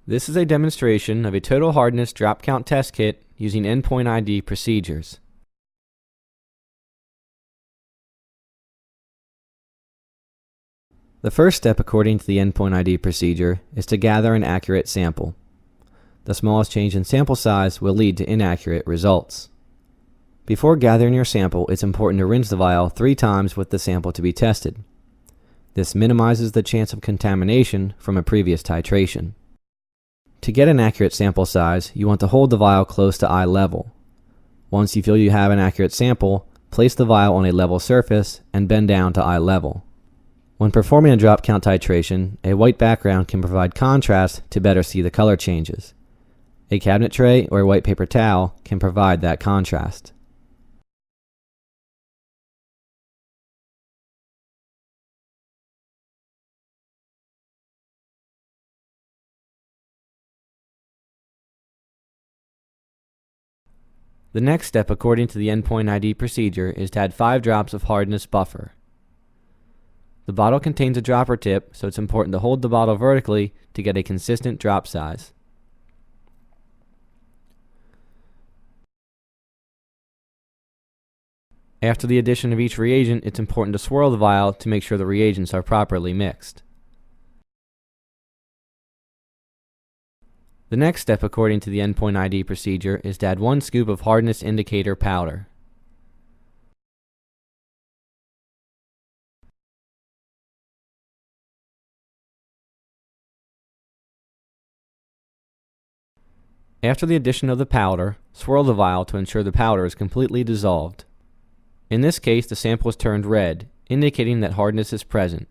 This is a demonstration of a total hardness drop count test kit using endpoint ID procedures. The first step according to the endpoint ID procedure is to gather an accurate sample. The smallest change in sample size will lead to inaccurate results. Before gathering your sample, it's important to rinse the vial 3 times with the sample to be tested. This minimizes the chance of contamination from a previous titration. To get an accurate sample size, you want to hold the vial close to eye level. Once you feel you have an accurate sample, place the vial on a level surface and bend down to eye level. When performing a drop count titration, a white background can provide contrast to better see the color changes. A cabinet tray or a white paper towel can provide that contrast. The next step according to the endpoint ID procedure is to add 5 drops of hardness buffer. The bottle contains a dropper tip, so it's important to hold the bottle vertically to get a consistent drop size. After the addition of each reagent, it's important to swirl the vial to make sure the reagents are properly mixed. The next step according to the endpoint ID procedure is to add 1 scoop of hardness indicator powder. After the addition of the powder, swirl the vial to ensure the powder is completely dissolved. In this case, the sample is turned red, indicating that hardness is present.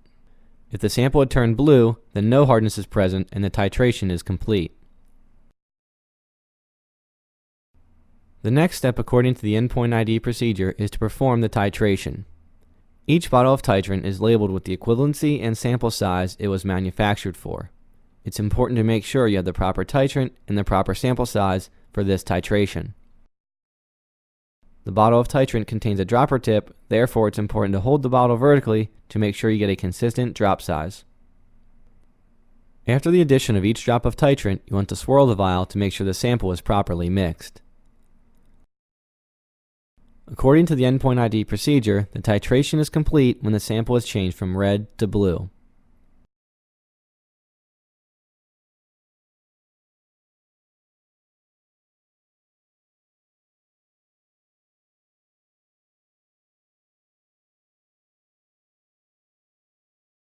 If the sample had turned blue, then no hardness is present and the titration is complete. The next step according to the endpoint ID procedure is to perform the titration. Each bottle of titrant is labeled with the equivalency and sample size it was manufactured for. It's important to make sure you have the proper titrant and the proper sample size for this titration. The bottle of titrant contains a dropper tip, therefore it's important to hold the bottle vertically to make sure you get a consistent drop size. After the addition of each drop of titrant, you want to swirl the vial to make sure the sample is properly mixed. According to the endpoint ID procedure, the titration is complete when the sample is changed from red to blue.